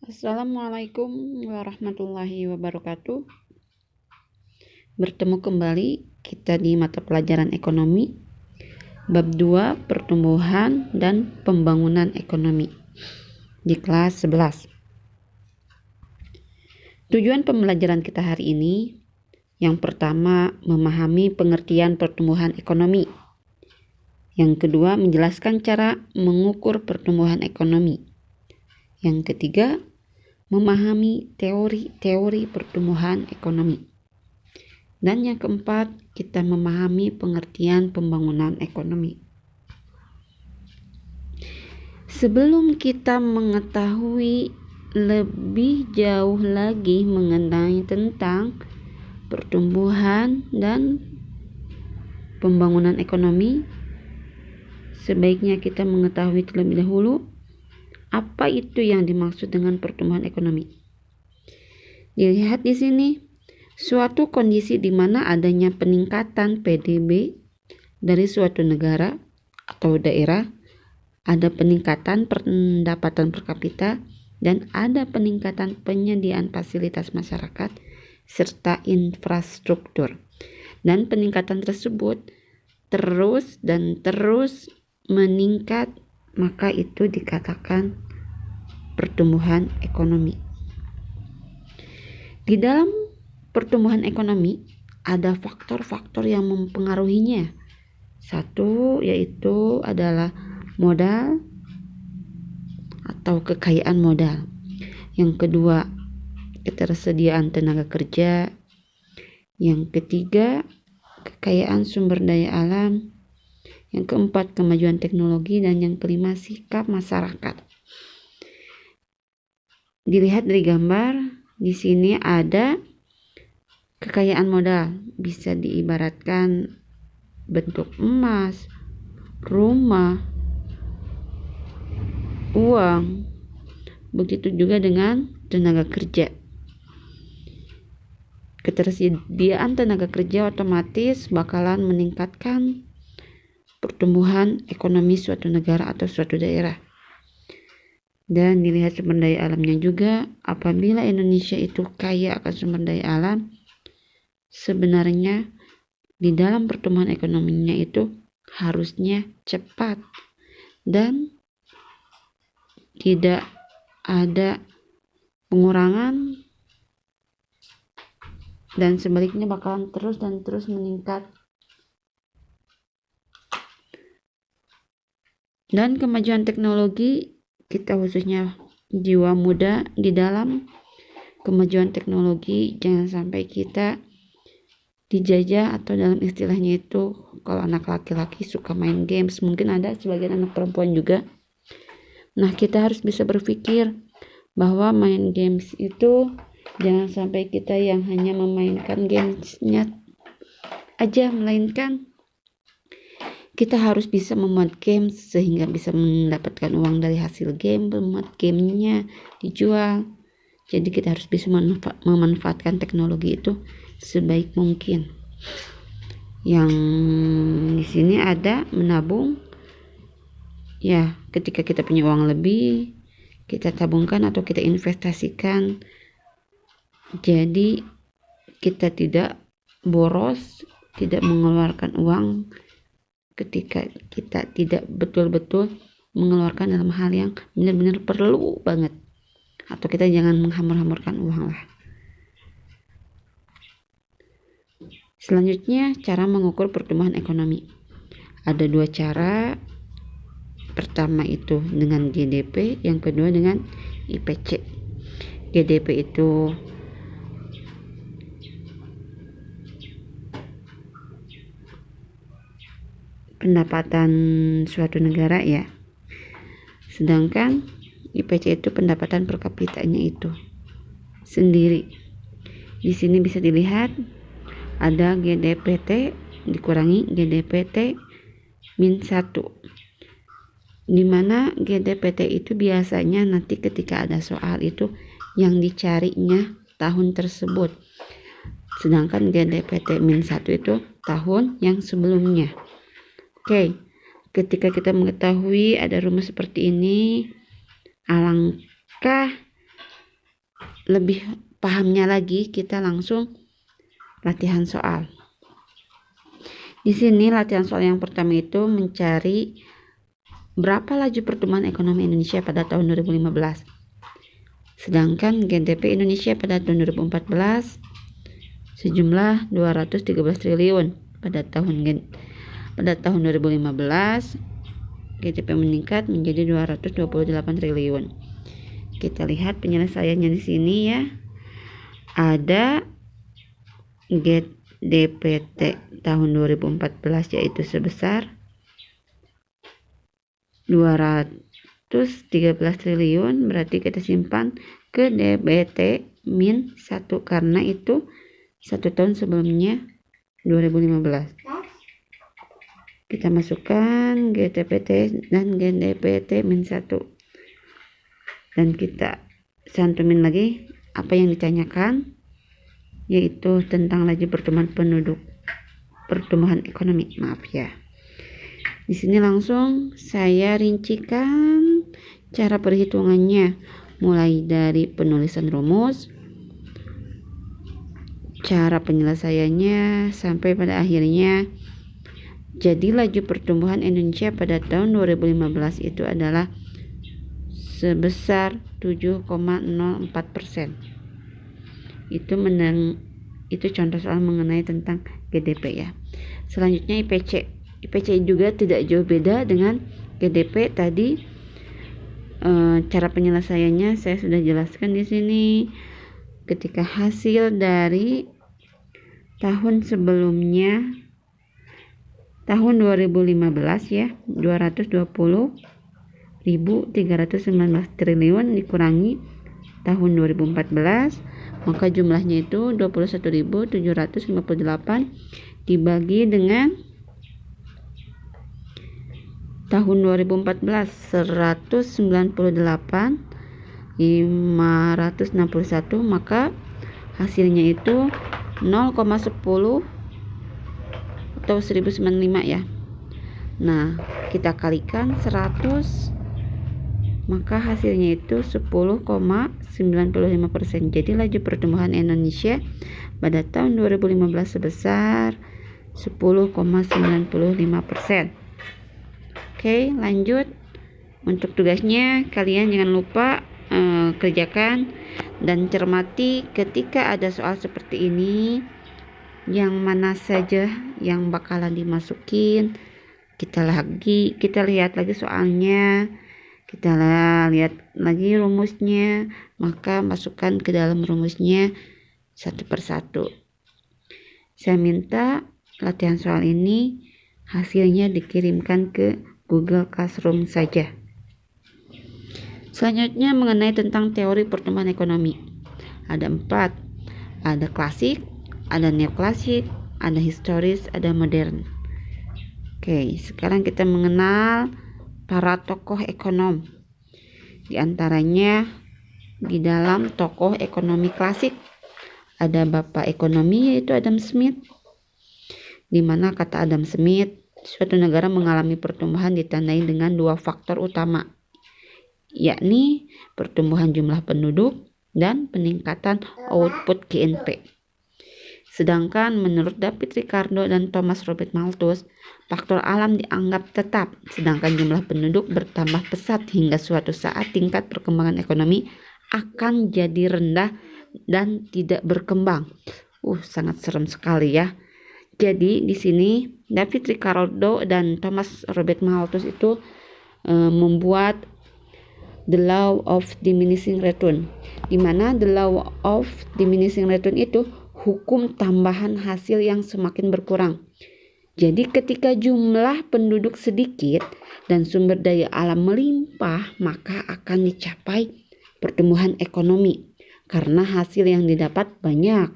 Assalamualaikum warahmatullahi wabarakatuh. Bertemu kembali kita di mata pelajaran ekonomi bab 2 pertumbuhan dan pembangunan ekonomi di kelas 11. Tujuan pembelajaran kita hari ini yang pertama memahami pengertian pertumbuhan ekonomi. Yang kedua menjelaskan cara mengukur pertumbuhan ekonomi. Yang ketiga memahami teori-teori pertumbuhan ekonomi. Dan yang keempat, kita memahami pengertian pembangunan ekonomi. Sebelum kita mengetahui lebih jauh lagi mengenai tentang pertumbuhan dan pembangunan ekonomi, sebaiknya kita mengetahui terlebih dahulu apa itu yang dimaksud dengan pertumbuhan ekonomi. Dilihat di sini, suatu kondisi di mana adanya peningkatan PDB dari suatu negara atau daerah, ada peningkatan pendapatan per kapita, dan ada peningkatan penyediaan fasilitas masyarakat serta infrastruktur. Dan peningkatan tersebut terus meningkat, maka itu dikatakan pertumbuhan ekonomi. Di dalam pertumbuhan ekonomi ada faktor-faktor yang mempengaruhinya. Satu yaitu adalah modal atau kekayaan modal. Yang kedua, ketersediaan tenaga kerja. Yang ketiga, kekayaan sumber daya alam. Yang keempat, kemajuan teknologi. Dan yang kelima, sikap masyarakat. Dilihat dari gambar, di sini ada kekayaan modal, bisa diibaratkan bentuk emas, rumah, uang. Begitu juga dengan tenaga kerja. Ketersediaan tenaga kerja otomatis bakalan meningkatkan pertumbuhan ekonomi suatu negara atau suatu daerah. Dan dilihat sumber daya alamnya juga, apabila Indonesia itu kaya akan sumber daya alam, sebenarnya di dalam pertumbuhan ekonominya itu harusnya cepat dan tidak ada pengurangan, dan sebaliknya bakalan terus meningkat. Dan kemajuan teknologi, kita khususnya jiwa muda di dalam kemajuan teknologi, jangan sampai kita dijajah, atau dalam istilahnya itu kalau anak laki-laki suka main games, mungkin ada sebagian anak perempuan juga. Nah, kita harus bisa berpikir bahwa main games itu jangan sampai kita yang hanya memainkan gamesnya aja, melainkan kita harus bisa membuat games sehingga bisa mendapatkan uang dari hasil game, membuat gamenya dijual. Jadi kita harus bisa memanfaatkan teknologi itu sebaik mungkin. Yang di sini ada menabung. Ya, ketika kita punya uang lebih, kita tabungkan atau kita investasikan. Jadi kita tidak boros, tidak mengeluarkan uang ketika kita tidak betul-betul mengeluarkan dalam hal yang benar-benar perlu banget, atau kita jangan menghamur-hamurkan uang lah. Selanjutnya, cara mengukur pertumbuhan ekonomi. Ada dua cara. Pertama itu dengan GDP, yang kedua dengan IPC. GDP itu pendapatan suatu negara ya. Sedangkan IPC itu pendapatan per kapitanya itu sendiri. Di sini bisa dilihat ada GDPT dikurangi GDPT min 1. Dimana GDPT itu biasanya nanti ketika ada soal itu yang dicarinya tahun tersebut. Sedangkan GDPT min 1 itu tahun yang sebelumnya. Oke, ketika kita mengetahui ada rumus seperti ini, alangkah lebih pahamnya lagi, kita langsung latihan soal. Di sini latihan soal yang pertama itu mencari berapa laju pertumbuhan ekonomi Indonesia pada tahun 2015. Sedangkan GDP Indonesia pada tahun 2014 sejumlah 213 triliun. Pada tahun 2015 GDP meningkat menjadi 228 triliun. Kita lihat penyelesaiannya di sini ya. Ada GDPT tahun 2014 yaitu sebesar 213 triliun, berarti kita simpan ke DBT min 1 karena itu 1 tahun sebelumnya 2015. Kita masukkan GDPT dan GDPT min 1 dan kita cantumin lagi apa yang ditanyakan, yaitu tentang laju pertumbuhan ekonomi. Maaf ya. Di sini langsung saya rincikan cara perhitungannya, mulai dari penulisan rumus, cara penyelesaiannya, sampai pada akhirnya. Jadi laju pertumbuhan Indonesia pada tahun 2015 itu adalah sebesar 7,04%. Itu contoh soal mengenai tentang GDP ya. Selanjutnya IPC. IPC juga tidak jauh beda dengan GDP tadi. Cara penyelesaiannya saya sudah jelaskan di sini. Ketika hasil dari tahun sebelumnya, tahun 2015 ya, 220.319 triliun dikurangi tahun 2014, maka jumlahnya itu 21.758 dibagi dengan tahun 2014 198.561, maka hasilnya itu 0,10 atau 1095 ya. Nah, kita kalikan 100, maka hasilnya itu 10,95%. Jadi laju pertumbuhan Indonesia pada tahun 2015 sebesar 10,95%. Oke, lanjut. Untuk tugasnya kalian jangan lupa kerjakan dan cermati ketika ada soal seperti ini, yang mana saja yang bakalan dimasukin. Kita lihat lagi soalnya, kita lihat lagi rumusnya, maka masukkan ke dalam rumusnya satu persatu. Saya minta latihan soal ini hasilnya dikirimkan ke Google Classroom saja. Selanjutnya mengenai tentang teori pertumbuhan ekonomi. Ada 4. Ada klasik, ada neoklasik, ada historis, ada modern. Oke, sekarang kita mengenal para tokoh ekonom. Di antaranya di dalam tokoh ekonomi klasik ada bapak ekonomi yaitu Adam Smith, di mana kata Adam Smith, suatu negara mengalami pertumbuhan ditandai dengan 2 faktor utama, yakni pertumbuhan jumlah penduduk dan peningkatan output GNP. Sedangkan menurut David Ricardo dan Thomas Robert Malthus, faktor alam dianggap tetap, sedangkan jumlah penduduk bertambah pesat hingga suatu saat tingkat perkembangan ekonomi akan jadi rendah dan tidak berkembang. Sangat serem sekali ya. Jadi di sini David Ricardo dan Thomas Robert Malthus itu membuat the law of diminishing return, di mana the law of diminishing return itu hukum tambahan hasil yang semakin berkurang. Jadi ketika jumlah penduduk sedikit dan sumber daya alam melimpah, maka akan dicapai pertumbuhan ekonomi karena hasil yang didapat banyak.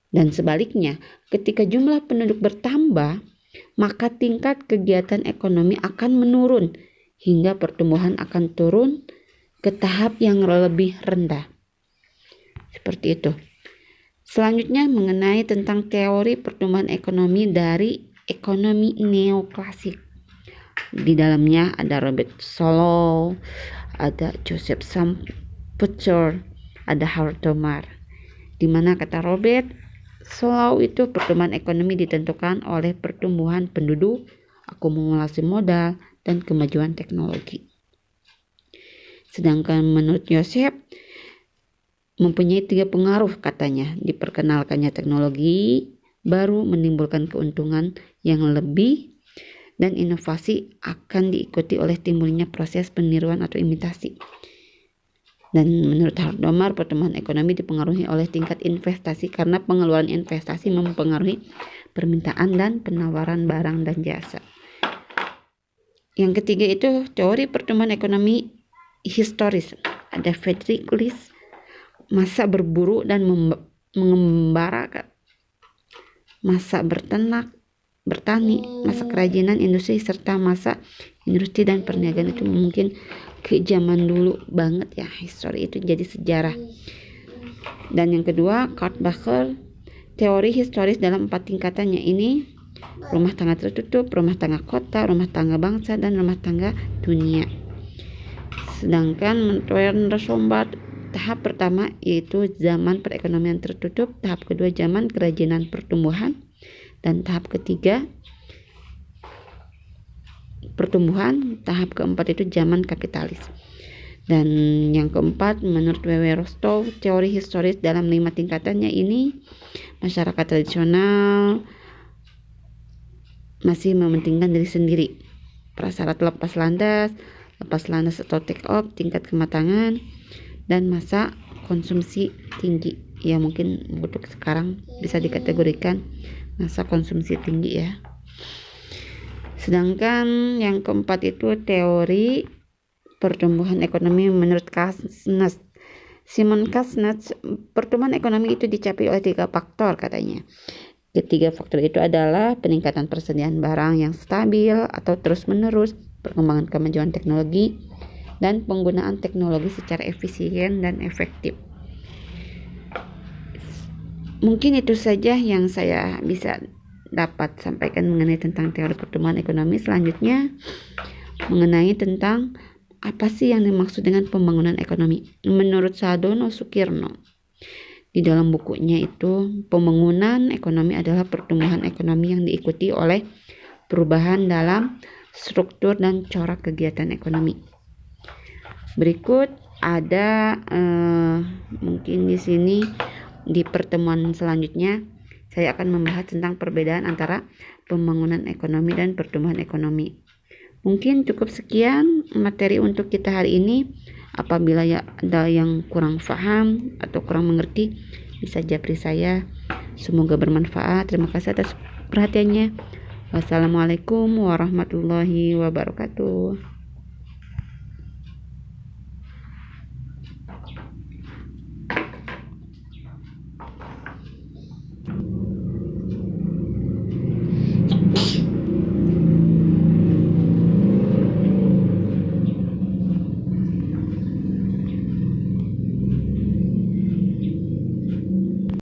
Dan sebaliknya, ketika jumlah penduduk bertambah, maka tingkat kegiatan ekonomi akan menurun hingga pertumbuhan akan turun ke tahap yang lebih rendah. Seperti itu. Selanjutnya mengenai tentang teori pertumbuhan ekonomi dari ekonomi neoklasik. Di dalamnya ada Robert Solow, ada Joseph Schumpeter, ada Howard Tomar, di mana kata Robert Solow itu pertumbuhan ekonomi ditentukan oleh pertumbuhan penduduk, akumulasi modal, dan kemajuan teknologi. Sedangkan menurut Joseph mempunyai 3 pengaruh katanya. Diperkenalkannya teknologi baru menimbulkan keuntungan yang lebih, dan inovasi akan diikuti oleh timbulnya proses peniruan atau imitasi. Dan menurut Howard Tomar, pertumbuhan ekonomi dipengaruhi oleh tingkat investasi karena pengeluaran investasi mempengaruhi permintaan dan penawaran barang dan jasa. Yang ketiga itu teori pertumbuhan ekonomi historis. Ada Friedrich List, masa berburu dan mengembara, masa bertani, masa kerajinan industri, serta masa industri dan perniagaan. Itu mungkin ke zaman dulu banget ya, histori itu jadi sejarah. Dan yang kedua, Kurt Bacher, teori historis dalam 4 tingkatannya ini: rumah tangga tertutup, rumah tangga kota, rumah tangga bangsa, dan rumah tangga dunia. Sedangkan menurut Rothbard, tahap pertama yaitu zaman perekonomian tertutup, tahap kedua zaman kerajinan pertumbuhan, dan tahap ketiga pertumbuhan, tahap keempat itu zaman kapitalis. Dan yang keempat menurut W.W. Rostow, teori historis dalam 5 tingkatannya ini: masyarakat tradisional masih mementingkan diri sendiri, prasyarat lepas landas atau take off, tingkat kematangan, dan masa konsumsi tinggi. Ya mungkin untuk sekarang bisa dikategorikan masa konsumsi tinggi ya. Sedangkan yang keempat itu teori pertumbuhan ekonomi menurut Kasnetz. Simon Kasnetz, pertumbuhan ekonomi itu dicapai oleh 3 faktor katanya. Ketiga faktor itu adalah peningkatan persediaan barang yang stabil atau terus-menerus, perkembangan kemajuan teknologi, dan penggunaan teknologi secara efisien dan efektif. Mungkin itu saja yang saya bisa dapat sampaikan mengenai tentang teori pertumbuhan ekonomi. Selanjutnya mengenai tentang apa sih yang dimaksud dengan pembangunan ekonomi. Menurut Sadono Sukirno, di dalam bukunya itu, pembangunan ekonomi adalah pertumbuhan ekonomi yang diikuti oleh perubahan dalam struktur dan corak kegiatan ekonomi. Berikut ada mungkin di sini di pertemuan selanjutnya saya akan membahas tentang perbedaan antara pembangunan ekonomi dan pertumbuhan ekonomi. Mungkin cukup sekian materi untuk kita hari ini. Apabila ada yang kurang paham atau kurang mengerti, bisa japri saya. Semoga bermanfaat. Terima kasih atas perhatiannya. Wassalamualaikum warahmatullahi wabarakatuh.